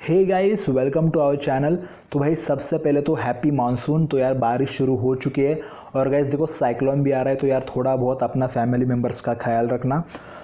Hey guys, welcome to our channel. तो भाई सबसे पहले तो हैप्पी मानसून। तो यार बारिश शुरू हो चुकी है और गाइस देखो साइक्लोन भी आ रहा है, तो यार थोड़ा बहुत अपना फैमिली मेम्बर्स का ख्याल रखना।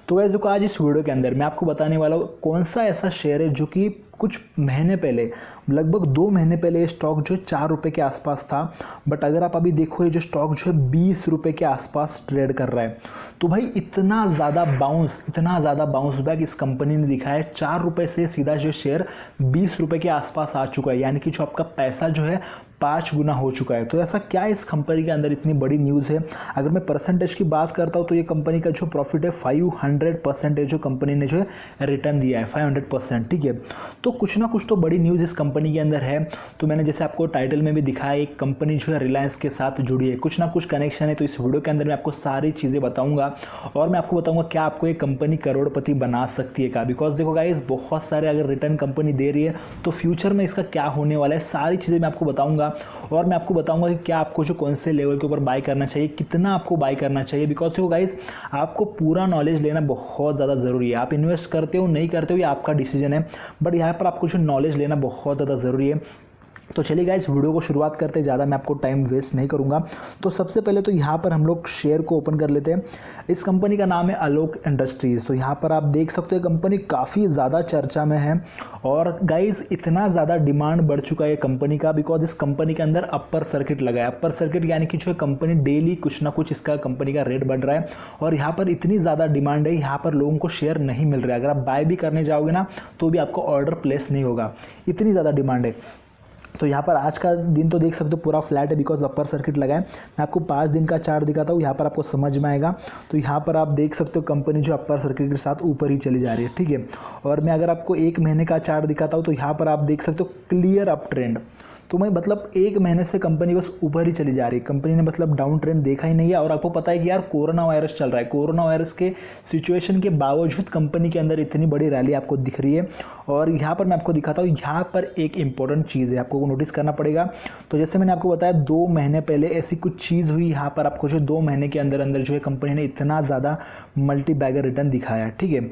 तो गाइस देखो आज इस वीडियो के अंदर मैं आपको बताने वाला हूँ कौन सा ऐसा शेयर है जो कि कुछ महीने पहले, लगभग 2 महीने पहले ये स्टॉक जो है 4 रुपये के आसपास था, बट अगर आप अभी देखो ये जो स्टॉक जो है 20 रुपये के आसपास ट्रेड कर रहा है। तो भाई इतना ज़्यादा बाउंस बैक इस कंपनी ने दिखाया है। 4 रुपये से सीधा जो शेयर 20 रुपये के आसपास आ चुका है, यानी कि जो आपका पैसा जो है 5 गुना हो चुका है। तो ऐसा क्या इस कंपनी के अंदर इतनी बड़ी न्यूज़ है? अगर मैं परसेंटेज की बात करता हूँ तो ये कंपनी का जो प्रॉफिट है 500% जो कंपनी ने जो है रिटर्न दिया है, 500%। ठीक है, तो कुछ ना कुछ तो बड़ी न्यूज़ इस कंपनी के अंदर है। तो मैंने जैसे आपको टाइटल में भी दिखाया, एक कंपनी जो है रिलायंस के साथ जुड़ी है, कुछ ना कुछ कनेक्शन है। तो इस वीडियो के अंदर मैं आपको सारी चीज़ें बताऊँगा और मैं आपको बताऊँगा क्या आपको ये कंपनी करोड़पति बना सकती है क्या। बिकॉज देखो गाइस, बहुत सारे अगर रिटर्न कंपनी दे रही है तो फ्यूचर में इसका क्या होने वाला है, सारी चीज़ें मैं आपको बताऊँगा। और मैं आपको बताऊंगा कि क्या आपको जो कौन से लेवल के ऊपर बाय करना चाहिए, कितना आपको बाय करना चाहिए। बिकॉज देखो गाइस, आपको पूरा नॉलेज लेना बहुत ज़्यादा ज़रूरी है। आप इन्वेस्ट करते हो नहीं करते हो ये आपका डिसीजन है, बट यहाँ पर आपको जो नॉलेज लेना बहुत ज़्यादा ज़रूरी है। तो चलिए गाइस वीडियो को शुरुआत करते हैं, ज़्यादा मैं आपको टाइम वेस्ट नहीं करूंगा। तो सबसे पहले तो यहाँ पर हम लोग शेयर को ओपन कर लेते हैं। इस कंपनी का नाम है आलोक इंडस्ट्रीज़। तो यहाँ पर आप देख सकते हो कंपनी काफ़ी ज़्यादा चर्चा में है और गाइस इतना ज़्यादा डिमांड बढ़ चुका है कंपनी का, बिकॉज इस कंपनी के अंदर अपर सर्किट लगा है। अपर सर्किट यानी कि जो कंपनी डेली कुछ ना कुछ इसका कंपनी का रेट बढ़ रहा है और यहाँ पर इतनी ज़्यादा डिमांड है, यहाँ पर लोगों को शेयर नहीं मिल रहा है। अगर आप बाय भी करने जाओगे ना तो भी आपको ऑर्डर प्लेस नहीं होगा, इतनी ज़्यादा डिमांड है। तो यहाँ पर आज का दिन तो देख सकते हो पूरा फ्लैट है, बिकॉज अपर सर्किट लगा है। मैं आपको 5 दिन का चार्ट दिखाता हूँ, यहाँ पर आपको समझ में आएगा। तो यहाँ पर आप देख सकते हो कंपनी जो अपर सर्किट के साथ ऊपर ही चली जा रही है। ठीक है, और मैं अगर आपको 1 महीने का चार्ट दिखाता हूँ तो यहाँ पर आप देख सकते हो क्लियर अप ट्रेंड। तो मैं मतलब 1 महीने से कंपनी बस ऊपर ही चली जा रही है, कंपनी ने मतलब डाउन ट्रेंड देखा ही नहीं है। और आपको पता है कि यार कोरोना वायरस चल रहा है, कोरोना वायरस के सिचुएशन के बावजूद कंपनी के अंदर इतनी बड़ी रैली आपको दिख रही है। और यहाँ पर मैं आपको दिखाता हूँ, यहाँ पर एक इंपॉर्टेंट चीज़ है आपको नोटिस करना पड़ेगा। तो जैसे मैंने आपको बताया 2 महीने पहले ऐसी कुछ चीज़ हुई, यहाँ पर आपको जो 2 महीने के अंदर अंदर जो है कंपनी ने इतना ज़्यादा मल्टी बैगर रिटर्न दिखाया है। ठीक है,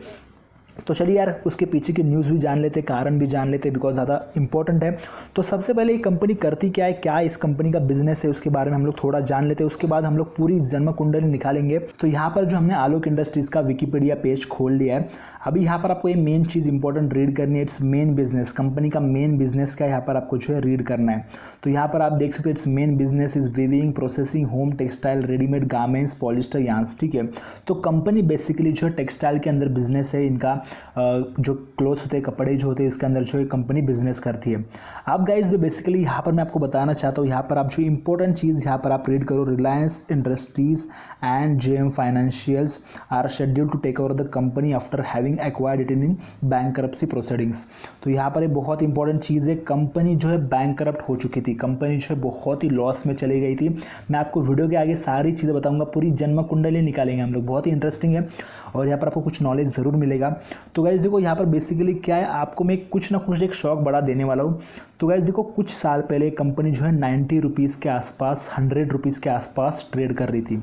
तो चलिए यार उसके पीछे की न्यूज़ भी जान लेते, कारण भी जान लेते, बिकॉज ज़्यादा इंपॉर्टेंट है। तो सबसे पहले ये कंपनी करती क्या है, क्या इस कंपनी का बिजनेस है, उसके बारे में हम लोग थोड़ा जान लेते हैं। उसके बाद हम लोग पूरी जन्म कुंडली निकालेंगे। तो यहाँ पर जो हमने आलोक इंडस्ट्रीज़ का विकीपीडिया पेज खोल लिया है। अभी यहाँ पर आपको ये मेन चीज़ इंपॉर्टेंट रीड करनी है। इट्स मेन बिजनेस, कंपनी का मेन बिजनेस क्या है यहाँ पर आपको जो है रीड करना है। तो यहाँ पर आप देख सकते हैं it's main business is weaving, processing, home textile, readymade garments, polyester yarns. ठीक है, तो कंपनी बेसिकली जो है टेक्सटाइल के अंदर बिजनेस है। इनका जो क्लोथ्स होते हैं, कपड़े जो होते हैं, इसके अंदर जो है कंपनी बिजनेस करती है। अब गाइस बेसिकली यहाँ पर मैं आपको बताना चाहता हूँ, यहाँ पर आप जो इंपॉर्टेंट चीज़ यहाँ पर आप रीड करो, Reliance Industries and JM financials are schedule to take over the company after having acquired it in bankruptcy proceedings. तो यहाँ पर एक बहुत इंपॉर्टेंट चीज़ है, कंपनी जो है बैंकरप्ट हो चुकी थी, कंपनी जो है बहुत ही लॉस में चली गई थी। मैं आपको वीडियो के आगे सारी चीज़ें बताऊँगा, पूरी जन्म कुंडली निकालेंगे हम लोग, बहुत ही इंटरेस्टिंग है और यहाँ पर आपको कुछ नॉलेज ज़रूर मिलेगा। तो गाइस देखो यहाँ पर बेसिकली क्या है, आपको मैं कुछ ना कुछ एक शौक बड़ा देने वाला हूँ। तो गाइस देखो कुछ साल पहले कंपनी जो है 90 रुपीज़ के आसपास, 100 रुपीज़ के आसपास ट्रेड कर रही थी।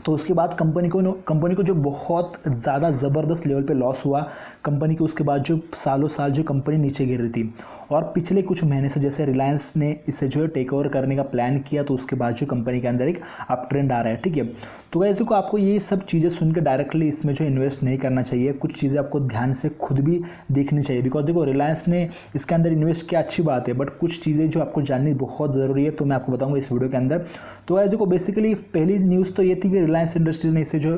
तो उसके बाद कंपनी को जो बहुत ज़्यादा ज़बरदस्त लेवल पे लॉस हुआ कंपनी को। उसके बाद जो सालों साल जो कंपनी नीचे गिर रही थी और पिछले कुछ महीने से जैसे रिलायंस ने इसे जो है टेक ओवर करने का प्लान किया, तो उसके बाद जो कंपनी के अंदर एक अप ट्रेंड आ रहा है। ठीक है, तो गाइस देखो आपको ये सब चीज़ें सुनकर डायरेक्टली इसमें जो इन्वेस्ट नहीं करना चाहिए, कुछ चीज़ें आपको ध्यान से खुद भी देखनी चाहिए। बिकॉज देखो रिलायंस ने इसके अंदर इन्वेस्ट किया, अच्छी बात है, बट कुछ चीज़ें जो आपको जाननी बहुत ज़रूरी है, तो मैं आपको बताऊँगा इस वीडियो के अंदर। तो गाइस देखो बेसिकली पहली न्यूज़ तो ये थी कि रिलायंस इंडस्ट्रीज ने इसे जो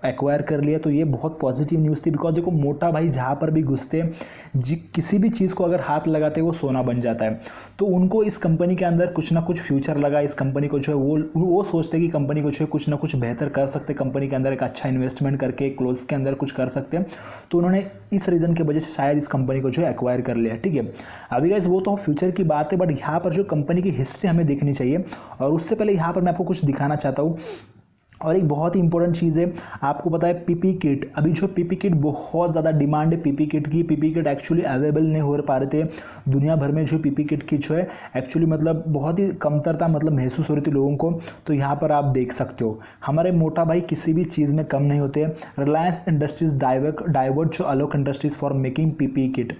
एक्वायर कर लिया, तो ये बहुत पॉजिटिव न्यूज़ थी। बिकॉज देखो मोटा भाई जहाँ पर भी घुसते किसी भी चीज़ को अगर हाथ लगाते वो सोना बन जाता है। तो उनको इस कंपनी के अंदर कुछ ना कुछ फ्यूचर लगा, इस कंपनी को जो है वो सोचते कि कंपनी को जो है कुछ ना कुछ बेहतर कर सकते, कंपनी के अंदर एक अच्छा इन्वेस्टमेंट करके क्लोथ्स के अंदर कुछ कर सकते हैं। तो उन्होंने इस रीज़न की वजह से शायद इस कंपनी को जो है एक्वायर कर लिया। ठीक है, अभी गाइस वो तो फ्यूचर की बात है, बट यहाँ पर जो कंपनी की हिस्ट्री हमें देखनी चाहिए। और उससे पहले यहाँ पर मैं आपको कुछ दिखाना चाहता हूँ। और एक बहुत ही इंपॉर्टेंट चीज़ है, आपको पता है पीपी किट, अभी जो पीपी किट बहुत ज़्यादा डिमांड है पीपी किट की। पीपी किट एक्चुअली अवेलेबल नहीं हो पा रहे थे दुनिया भर में, जो पीपी किट की जो है एक्चुअली मतलब बहुत ही कमतरता मतलब महसूस हो रही थी लोगों को। तो यहाँ पर आप देख सकते हो हमारे मोटा भाई किसी भी चीज़ में कम नहीं होते। रिलायंस इंडस्ट्रीज डाइवर्ट जो Alok industries for making PP kit.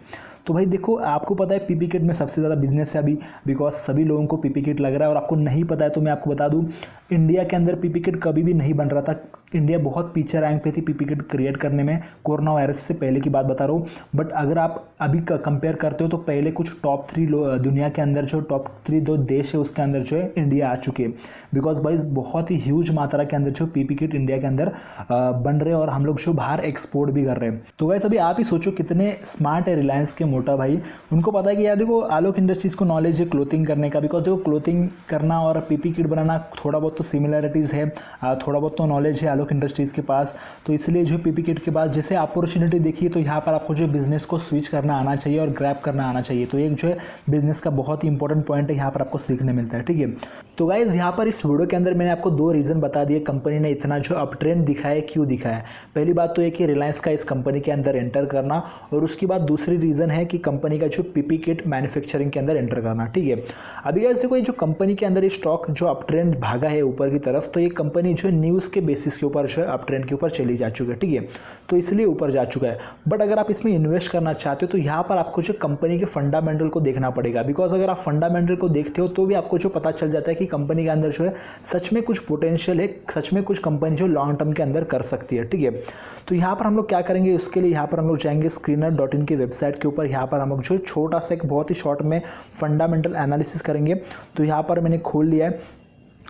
तो भाई देखो, आपको पता है पीपी किट में सबसे ज़्यादा बिजनेस है अभी, बिकॉज सभी लोगों को पीपी किट लग रहा है। और आपको नहीं पता है तो मैं आपको बता दूं, इंडिया के अंदर पीपी किट कभी भी नहीं बन रहा था। इंडिया बहुत पीछे रैंक पे थी पीपी किट क्रिएट करने में, कोरोना वायरस से पहले की बात बता रहा हूँ। बट अगर आप अभी कंपेयर करते हो तो पहले कुछ टॉप 3 दुनिया के अंदर जो टॉप 3 दो देश है उसके अंदर जो है इंडिया आ चुके हैं। बिकॉज भाई बहुत ही ह्यूज मात्रा के अंदर जो पीपी किट इंडिया के अंदर बन रहे हैं और हम लोग जो बाहर एक्सपोर्ट भी कर रहे हैं। तो वैसे अभी आप ही सोचो कितने स्मार्ट है रिलायंस के मोटा भाई। उनको पता है कि यार देखो आलोक इंडस्ट्रीज को नॉलेज है क्लोथिंग करने का, बिकॉज देखो क्लोथिंग करना और पीपी किट बनाना थोड़ा बहुत तो सिमिलरिटीज़ है, थोड़ा बहुत तो नॉलेज है आलोक इंडस्ट्रीज़ के पास। तो इसलिए जो पीपी किट के बाद जैसे अपॉर्चुनिटी देखिए, तो यहाँ पर आपको जो बिजनेस को स्विच करना आना चाहिए और ग्रैब करना आना चाहिए। तो एक जो है बिजनेस का बहुत ही इंपॉर्टेंट पॉइंट है, यहाँ पर आपको सीखने मिलता है। ठीक है, तो गाइज यहाँ पर इस वीडियो के अंदर मैंने आपको 2 रीज़न बता दिए कंपनी ने इतना जो अप ट्रेंड दिखाया, क्यों दिखाया। पहली बात तो ये कि रिलायंस का इस कंपनी के अंदर एंटर करना, और उसके बाद दूसरी रीज़न है कि कंपनी का जो पीपी किट मैन्युफैक्चरिंग के अंदर एंटर करना। ठीक है, अभी गाइस देखो, ये जो कंपनी के अंदर ये स्टॉक जो अप ट्रेंड भागा है ऊपर की तरफ, तो ये कंपनी जो है न्यूज़ के बेसिस के ऊपर जो है अप ट्रेंड के ऊपर चली जा चुकी है। ठीक है, तो इसलिए ऊपर जा चुका है। बट अगर आप इसमें इन्वेस्ट करना चाहते हो तो यहाँ पर आपको जो कंपनी के फंडामेंटल को देखना पड़ेगा। बिकॉज अगर आप फंडामेंटल को देखते हो तो भी आपको जो पता चल जाता है कि कंपनी के अंदर जो है सच में कुछ पोटेंशियल है, सच में कुछ कंपनी जो लॉन्ग टर्म के अंदर कर सकती है। ठीक है, तो यहाँ पर हम लोग क्या करेंगे, उसके लिए यहाँ पर हम लोग जाएंगे screener.in की वेबसाइट के ऊपर। यहाँ पर हम लोग जो छोटा सा एक बहुत ही शॉर्ट में फंडामेंटल एनालिसिस करेंगे। तो यहाँ पर मैंने खोल लिया है।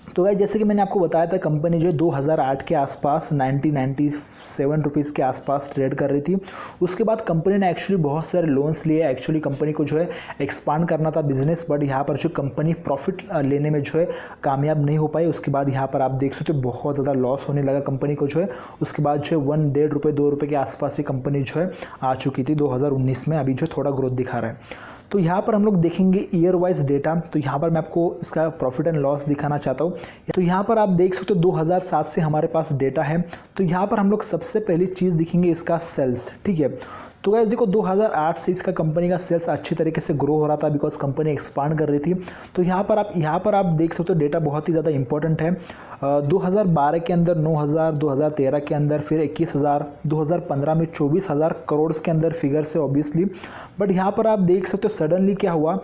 तो गाइस जैसे कि मैंने आपको बताया था, कंपनी जो 2008 के आसपास 97 रुपीज़ के आसपास ट्रेड कर रही थी। उसके बाद कंपनी ने एक्चुअली बहुत सारे लोन्स लिए। एक्चुअली कंपनी को जो है एक्सपांड करना था बिजनेस, बट यहाँ पर जो कंपनी प्रॉफिट लेने में जो है कामयाब नहीं हो पाई। उसके बाद यहाँ पर आप देख सकते हो बहुत ज़्यादा लॉस होने लगा कंपनी को जो है। उसके बाद जो है 1-1.5 रुपये 2 रुपये के आसपास ये कंपनी जो है आ चुकी थी 2019 में। अभी जो थोड़ा ग्रोथ दिखा रहा है। तो यहाँ पर हम लोग देखेंगे ईयर वाइज डेटा। तो यहाँ पर मैं आपको इसका प्रॉफिट एंड लॉस दिखाना चाहता हूँ। तो यहाँ पर आप देख सकते हो 2007 से हमारे पास डेटा है। तो यहाँ पर हम लोग सबसे पहली चीज़ दिखेंगे इसका सेल्स। ठीक है, तो गाइस देखो 2008 से इसका कंपनी का सेल्स अच्छी तरीके से ग्रो हो रहा था, बिकॉज कंपनी एक्सपांड कर रही थी। तो यहाँ पर आप देख सकते हो डेटा बहुत ही ज़्यादा इंपॉर्टेंट है। 2012 के अंदर 9,000, 2013 के अंदर फिर 21,000, 2015 में 24,000 करोड़ के अंदर फिगर से ऑब्वियसली। बट यहाँ पर आप देख सकते हो सडनली क्या हुआ,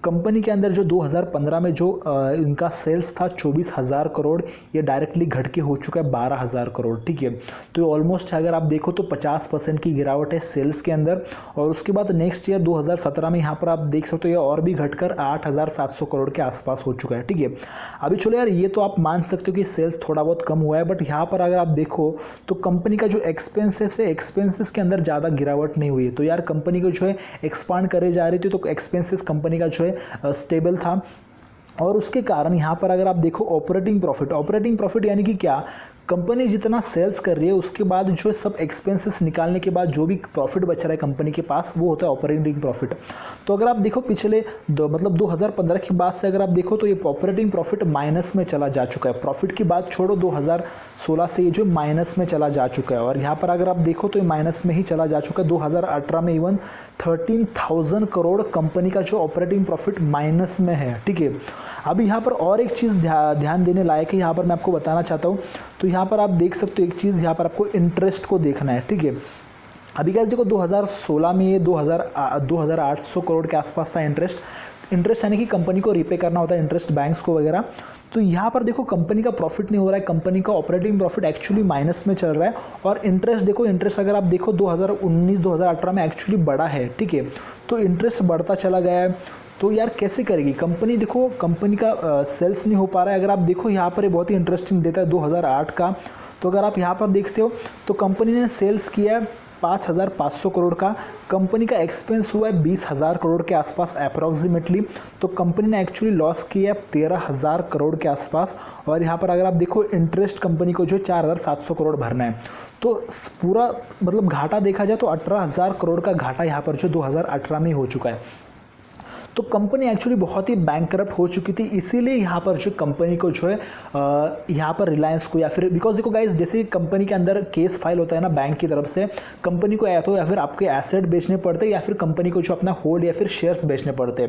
कंपनी के अंदर जो 2015 में जो इनका सेल्स था 24,000 करोड़, ये डायरेक्टली घट के हो चुका है 12,000 करोड़। ठीक है, तो ऑलमोस्ट अगर आप देखो तो 50% की गिरावट है सेल्स के अंदर। और उसके बाद नेक्स्ट ईयर 2017 में यहाँ पर आप देख सकते हो ये और भी घटकर 8,700 करोड़ के आसपास हो चुका है। ठीक है, अभी चलो यार, ये तो आप मान सकते हो कि सेल्स थोड़ा बहुत कम हुआ है, बट यहाँ पर अगर आप देखो तो कंपनी का जो एक्सपेंसेस है, एक्सपेंसेस के अंदर ज़्यादा गिरावट नहीं हुई है। तो यार कंपनी को जो है एक्सपांड करे जा रही थी, तो एक्सपेंसेस कंपनी का जो है स्टेबल था। और उसके कारण यहाँ पर अगर आप देखो ऑपरेटिंग प्रॉफिट यानी कि क्या, कंपनी जितना सेल्स कर रही है उसके बाद जो सब एक्सपेंसेस निकालने के बाद जो भी प्रॉफिट बच रहा है कंपनी के पास, वो होता है ऑपरेटिंग प्रॉफिट। तो अगर आप देखो पिछले मतलब 2015 के बाद से अगर आप देखो तो ये ऑपरेटिंग प्रॉफिट माइनस में चला जा चुका है। प्रॉफिट की बात छोड़ो, 2016 से ये जो माइनस में चला जा चुका है। और यहाँ पर अगर आप देखो तो ये माइनस में ही चला जा चुका है। 2018 में इवन 13,000 करोड़ कंपनी का जो ऑपरेटिंग प्रॉफिट माइनस में है। ठीक है, अभी यहाँ पर और एक चीज़ ध्यान देने लायक है, यहाँ पर मैं आपको बताना चाहता हूँ। तो यहाँ पर आप देख सकते हो एक चीज़, यहाँ पर आपको इंटरेस्ट को देखना है। ठीक है, अभी गाइस देखो 2016 में ये 2,800 करोड़ के आसपास था इंटरेस्ट यानी कि कंपनी को रीपे करना होता है इंटरेस्ट बैंक्स को वगैरह। तो यहाँ पर देखो कंपनी का प्रॉफिट नहीं हो रहा है, कंपनी का ऑपरेटिंग प्रॉफिट एक्चुअली माइनस में चल रहा है। और इंटरेस्ट देखो, इंटरेस्ट अगर आप देखो 2019-2018 में एक्चुअली बढ़ा है। ठीक है, तो इंटरेस्ट बढ़ता चला गया है। तो यार कैसे करेगी कंपनी, देखो कंपनी का सेल्स नहीं हो पा रहा है। अगर आप देखो यहाँ पर बहुत ही इंटरेस्टिंग डेटा है 2008 का। तो अगर आप यहाँ पर देखते हो तो कंपनी ने सेल्स किया है 5,500 करोड़ का, कंपनी का एक्सपेंस हुआ है 20,000 करोड़ के आसपास अप्रॉक्सीमेटली। तो कंपनी ने एक्चुअली लॉस किया है 13,000 करोड़ के आसपास। और यहाँ पर अगर आप देखो इंटरेस्ट कंपनी को जो 4,700 करोड़ भरना है। तो पूरा मतलब घाटा देखा जाए तो 18,000 करोड़ का घाटा यहाँ पर जो 2018 में हो चुका है। तो कंपनी एक्चुअली बहुत ही बैंकरप्ट हो चुकी थी, इसीलिए यहाँ पर जो कंपनी को जो है यहाँ पर रिलायंस को या फिर बिकॉज देखो गाइज जैसे कंपनी के अंदर केस फाइल होता है ना बैंक की तरफ से, कंपनी को या तो या फिर आपके एसेट बेचने पड़ते या फिर कंपनी को जो अपना होल्ड या फिर शेयर्स बेचने पड़ते।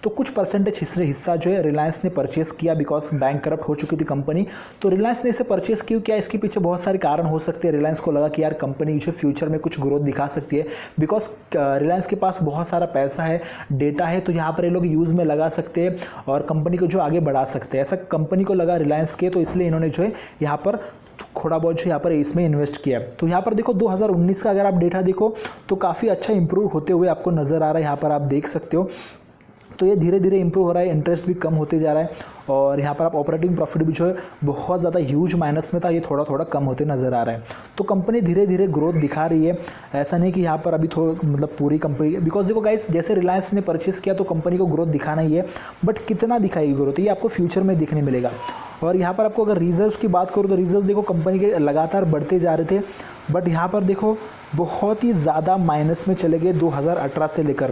तो कुछ परसेंटेज हिस्सा जो है रिलायंस ने परचेस किया बिकॉज बैंक करप्ट हो चुकी थी कंपनी। तो रिलायंस ने इसे परचेस क्यों किया, इसके पीछे बहुत सारे कारण हो सकते हैं। रिलायंस को लगा कि यार कंपनी जो फ्यूचर में कुछ ग्रोथ दिखा सकती है बिकॉज रिलायंस के पास बहुत सारा पैसा है, डेटा है, तो यहाँ पर ये लोग यूज़ में लगा सकते हैं और कंपनी को जो आगे बढ़ा सकते हैं, ऐसा कंपनी को लगा रिलायंस के। तो इसलिए इन्होंने जो है यहाँ पर थोड़ा बहुत जो यहाँ पर इसमें इन्वेस्ट किया। तो यहाँ पर देखो 2019 का अगर आप डेटा देखो तो काफ़ी अच्छा इंप्रूव होते हुए आपको नज़र आ रहा है, यहाँ पर आप देख सकते हो। तो ये धीरे धीरे इंप्रूव हो रहा है, इंटरेस्ट भी कम होते जा रहा है और यहाँ पर आप ऑपरेटिंग प्रॉफिट भी जो है बहुत ज़्यादा ह्यूज माइनस में था, ये थोड़ा थोड़ा कम होते नज़र आ रहा है। तो कंपनी धीरे धीरे ग्रोथ दिखा रही है, ऐसा नहीं कि यहाँ पर अभी थोड़ा मतलब पूरी कंपनी, बिकॉज देखो गाइस जैसे रिलायंस ने परचेस किया तो कंपनी को ग्रोथ दिखाना ही है, बट कितना दिखाएगी ग्रोथ ये आपको फ्यूचर में दिखने मिलेगा। और यहाँ पर आपको अगर रिजर्व की बात करूँ तो रिजर्व देखो कंपनी के लगातार बढ़ते जा रहे थे, बट यहाँ पर देखो बहुत ही ज़्यादा माइनस में चले गए 2018 से लेकर।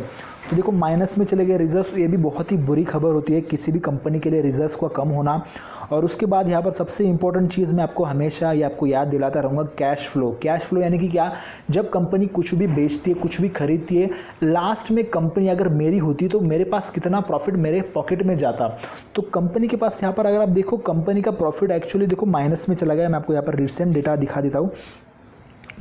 तो देखो माइनस में चले गए रिजर्व्स, ये भी बहुत ही बुरी खबर होती है किसी भी कंपनी के लिए रिजर्व्स का कम होना। और उसके बाद यहाँ पर सबसे इंपॉर्टेंट चीज़ मैं आपको हमेशा ये आपको याद दिलाता रहूँगा, कैश फ्लो। कैश फ्लो यानी कि क्या, जब कंपनी कुछ भी बेचती है, कुछ भी खरीदती है, लास्ट में कंपनी अगर मेरी होती तो मेरे पास कितना प्रॉफिट मेरे पॉकेट में जाता। तो कंपनी के पास यहाँ पर अगर आप देखो कंपनी का प्रॉफिट एक्चुअली देखो माइनस में चला गया। मैं आपको यहाँ पर रिसेंट डेटा दिखा देता हूँ,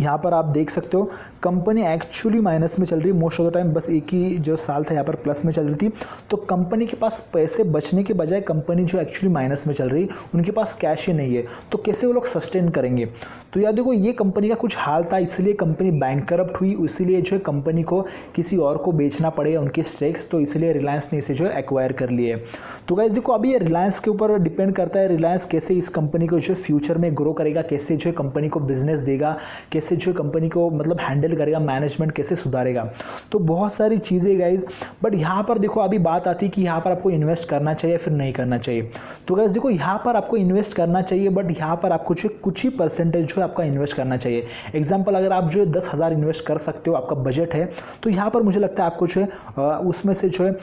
यहाँ पर आप देख सकते हो कंपनी एक्चुअली माइनस में चल रही है मोस्ट ऑफ द टाइम। बस एक ही जो साल था यहाँ पर प्लस में चल रही थी। तो कंपनी के पास पैसे बचने के बजाय कंपनी जो एक्चुअली माइनस में चल रही, उनके पास कैश ही नहीं है, तो कैसे वो लोग सस्टेन करेंगे। तो याद देखो ये कंपनी का कुछ हाल था, इसलिए कंपनी बैंकरप्ट हुई, इसीलिए जो है कंपनी को किसी और को बेचना पड़ेगा उनके स्टेक्स, तो इसलिए रिलायंस ने इसे जो है एक्वायर कर लिए। तो गाइस देखो अभी ये रिलायंस के ऊपर डिपेंड करता है, रिलायंस कैसे इस कंपनी को जो फ्यूचर में ग्रो करेगा, कैसे जो है कंपनी को बिजनेस देगा, कैसे जो कंपनी को मतलब हैंडल करेगा, मैनेजमेंट कैसे सुधारेगा। तो बहुत सारी चीज़ें गाइज, बट यहाँ पर देखो अभी बात आती है कि यहाँ पर आपको इन्वेस्ट करना चाहिए फिर नहीं करना चाहिए। तो गाइज देखो यहाँ पर आपको इन्वेस्ट करना चाहिए, बट यहाँ पर आपको जो कुछ ही परसेंटेज जो है आपका इन्वेस्ट करना चाहिए। एग्जाम्पल अगर आप जो है 10,000 इन्वेस्ट कर सकते हो, आपका बजट है, तो यहाँ पर मुझे लगता है आपको जो है उसमें से जो है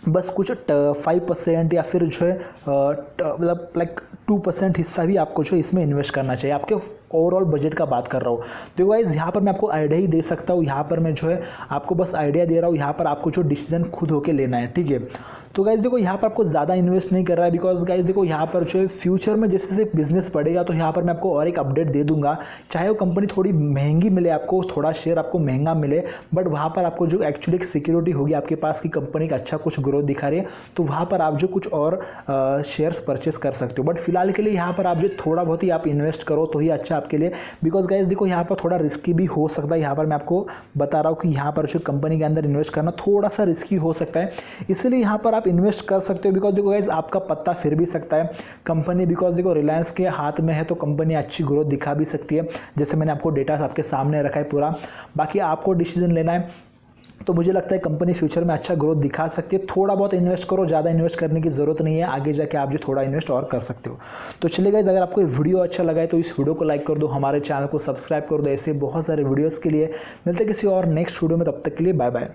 बस कुछ 5% या फिर जो है मतलब लाइक 2% हिस्सा भी आपको जो इसमें इन्वेस्ट करना चाहिए, आपके ओवरऑल बजट का बात कर रहा हूँ। तो गाइस यहाँ पर मैं आपको आइडिया ही दे सकता हूँ, यहाँ पर मैं जो है आपको बस आइडिया दे रहा हूँ, यहाँ पर आपको जो डिसीजन खुद होके लेना है, ठीक है। तो गाइस देखो यहाँ पर आपको ज़्यादा इन्वेस्ट नहीं कर रहा है, बिकॉज गाइस देखो यहाँ पर जो है फ्यूचर में जैसे जैसे बिजनेस बढ़ेगा तो यहाँ पर मैं आपको और एक अपडेट दे दूंगा, चाहे वो कंपनी थोड़ी महंगी मिले आपको, थोड़ा शेयर आपको महंगा मिले, बट वहाँ पर आपको जो एक्चुअली एक सिक्योरिटी होगी आपके पास कि कंपनी का अच्छा कुछ ग्रोथ दिखा रही है, तो वहाँ पर आप जो कुछ और शेयर्स परचेस कर सकते हो। बट फिलहाल के लिए यहाँ पर आप जो थोड़ा बहुत ही आप इन्वेस्ट करो तो ही अच्छा आपके लिए, बिकॉज गाइस देखो यहाँ पर थोड़ा रिस्की भी हो सकता है। यहाँ पर मैं आपको बता रहा हूँ कि यहाँ पर जो कंपनी के अंदर इन्वेस्ट करना थोड़ा सा रिस्की हो सकता है, इसलिए यहाँ पर आप इन्वेस्ट कर सकते हो। बिकॉज देखो गाइस आपका पत्ता फिर भी सकता है कंपनी, बिकॉज देखो रिलायंस के हाथ में है तो कंपनी अच्छी ग्रोथ दिखा भी सकती है, जैसे मैंने आपको डेटा आपके सामने रखा है पूरा। बाकी आपको डिसीजन लेना है, तो मुझे लगता है कंपनी फ्यूचर में अच्छा ग्रोथ दिखा सकती है। थोड़ा बहुत इन्वेस्ट करो, ज़्यादा इन्वेस्ट करने की ज़रूरत नहीं है, आगे जाके आप जो थोड़ा इन्वेस्ट और कर सकते हो। तो चलिए गाइस अगर आपको वीडियो अच्छा लगा है तो इस वीडियो को लाइक कर दो, हमारे चैनल को सब्सक्राइब कर दो। ऐसे बहुत सारे वीडियोज़ के लिए मिलते हैं किसी और नेक्स्ट वीडियो में, तब तक के लिए बाय बाय।